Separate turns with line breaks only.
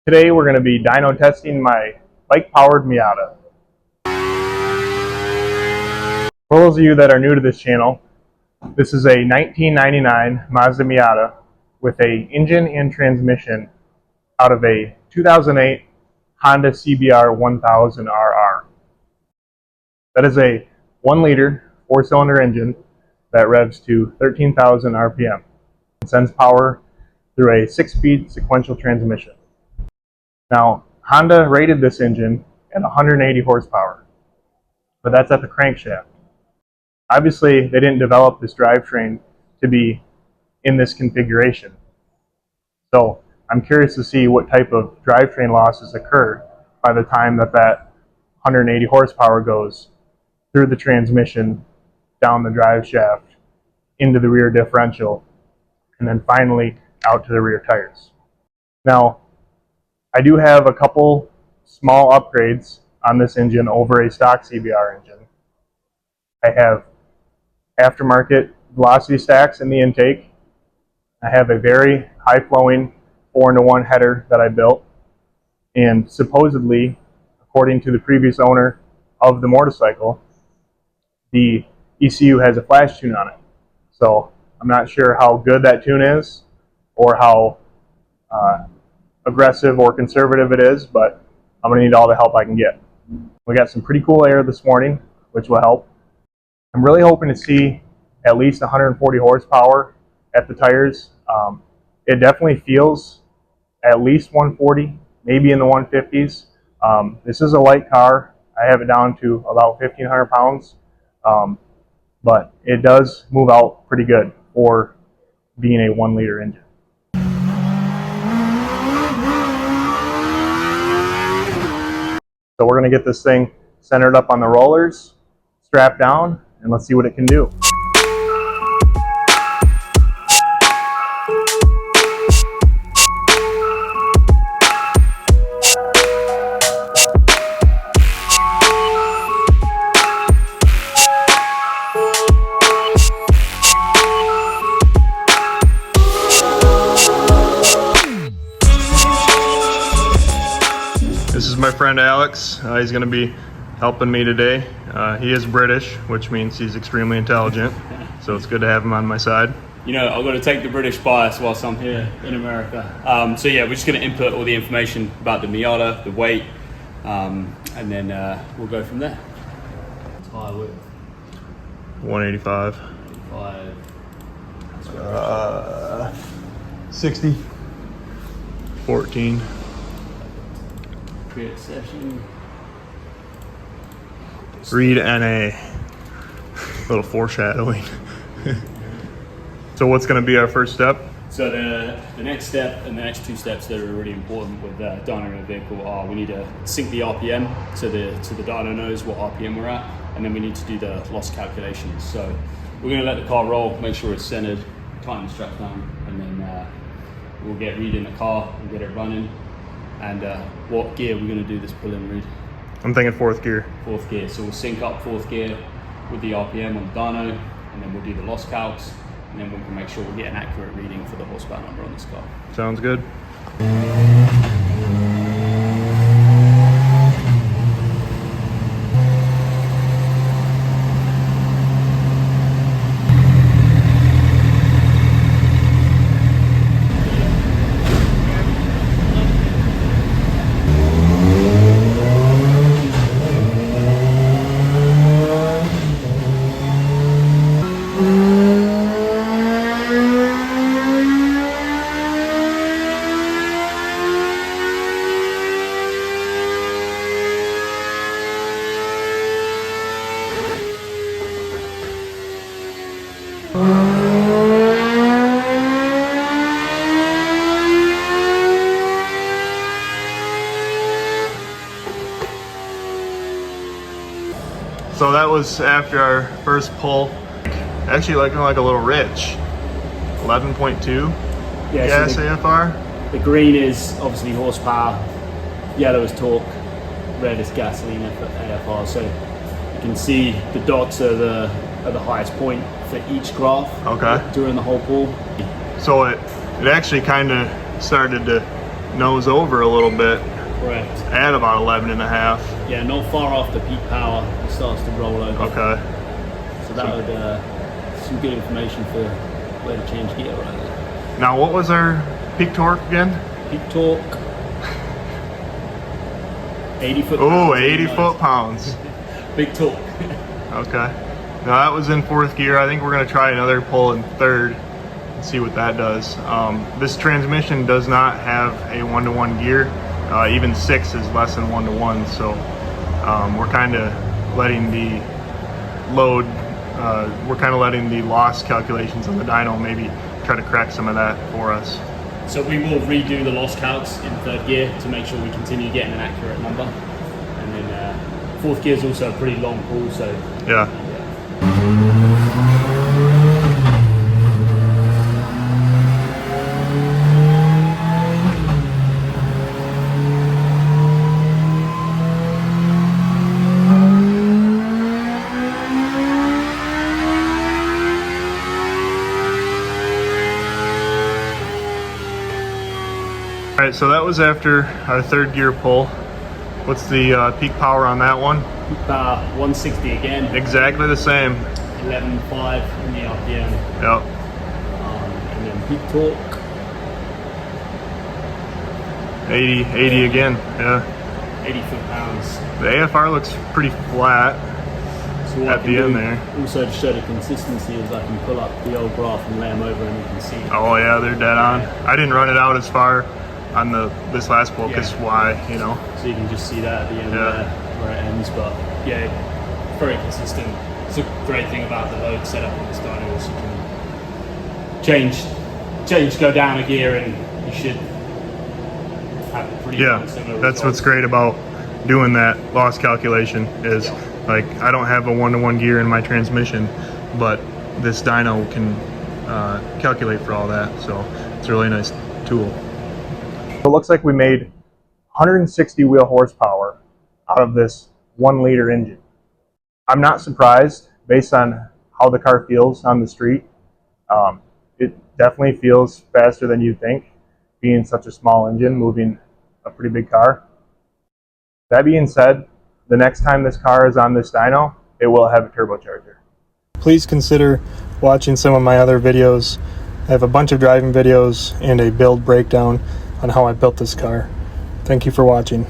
Today we're going to be dyno testing my bike-powered Miata. For those of you that are new to this channel, this is a 1999 Mazda Miata with an engine and transmission out of a 2008 Honda CBR 1000RR. That is a 1-liter 4-cylinder engine that revs to 13,000 RPM and sends power through a 6-speed sequential transmission. Now, Honda rated this engine at 180 horsepower, but that's at the crankshaft. Obviously, they didn't develop this drivetrain to be in this configuration. So I'm curious to see what type of drivetrain losses occur by the time that 180 horsepower goes through the transmission, down the drive shaft, into the rear differential, and then finally out to the rear tires. Now, I do have a couple small upgrades on this engine over a stock CBR engine. I have aftermarket velocity stacks in the intake. I have a very high-flowing 4-to-1 header that I built. And supposedly, according to the previous owner of the motorcycle, the ECU has a flash tune on it. So I'm not sure how good that tune is or how aggressive or conservative it is, but I'm going to need all the help I can get. We got some pretty cool air this morning, which will help. I'm really hoping to see at least 140 horsepower at the tires. It definitely feels at least 140, maybe in the 150s. This is a light car. I have it down to about 1,500 pounds, but it does move out pretty good for being a 1-liter engine. So we're going to get this thing centered up on the rollers, strapped down, and let's see what it can do. This is my friend Alex. He's going to be helping me today. He is British, which means he's extremely intelligent. So it's good to have him on my side.
You know, I've got to take the British bias whilst I'm here in America. So yeah, we're just going to input all the information about the Miata, the weight, and then we'll go from there. Tire width.
185. 60. 14.
Create session.
Read NA. Little foreshadowing. So what's going to be our first step?
So the next step and the next 2 steps that are really important with dyno in a vehicle are we need to sync the RPM so the dyno knows what RPM we're at, and then we need to do the loss calculations. So we're going to let the car roll, make sure it's centered, tighten the straps down, and then we'll get read in the car and get it running. And what gear we're going to do this pull-in read?
I'm thinking 4th gear.
4th gear. So we'll sync up 4th gear with the RPM on the dyno, and then we'll do the loss calcs, and then we can make sure we get an accurate reading for the horsepower number on this car.
Sounds good. So that was after our first pull. Actually looking like a little rich. 11.2 gas
so
AFR.
The green is obviously horsepower, yellow is torque, red is gasoline AFR. So you can see the dots are the highest point for each graph.
Okay.
During the whole pull.
So it actually kind of started to nose over a little bit.
Correct.
At about 11 and a half.
Yeah, not far off the peak power, it starts to roll over.
Okay.
So that would some good information for where to change gear right there.
Now, what was our peak torque again?
Peak torque. 80 foot.
Oh, 80 foot-pounds.
Big torque.
Okay. Now that was in fourth gear. I think we're going to try another pull in third and see what that does. This transmission does not have a 1-to-1 gear. Even 6 is less than 1-to-1. So we're kind of letting the load, we're kind of letting the loss calculations on the dyno maybe try to crack some of that for us.
So we will redo the loss calcs in third gear to make sure we continue getting an accurate number. And then fourth gear is also a pretty long pull, so
yeah. All right, so that was after our third gear pull. What's the peak power on that one?
peak power 160 again.
Exactly the same.
11.5 in the RPM.
Yep.
And then peak torque.
80 again, yeah.
80 foot-pounds.
The AFR looks pretty flat
So what
at
I can
the end
do
there.
also to show the consistency is I can pull up the old graph and lay them over and you can see.
Oh yeah, they're dead on. I didn't run it out as far on this last pull because why, you know.
So you can just see that at the end there where it ends, but yeah, very consistent. It's a great thing about the load setup on this dyno is you can change, go down a gear and you should have pretty similar
that's
results.
what's great about doing that loss calculation is like I don't have a 1-to-1 gear in my transmission, but this dyno can calculate for all that, so it's a really nice tool.
It looks like we made 160 wheel horsepower out of this 1-liter engine. I'm not surprised based on how the car feels on the street. It definitely feels faster than you'd think, being such a small engine moving a pretty big car. That being said, the next time this car is on this dyno, it will have a turbocharger.
Please consider watching some of my other videos. I have a bunch of driving videos and a build breakdown on how I built this car. Thank you for watching.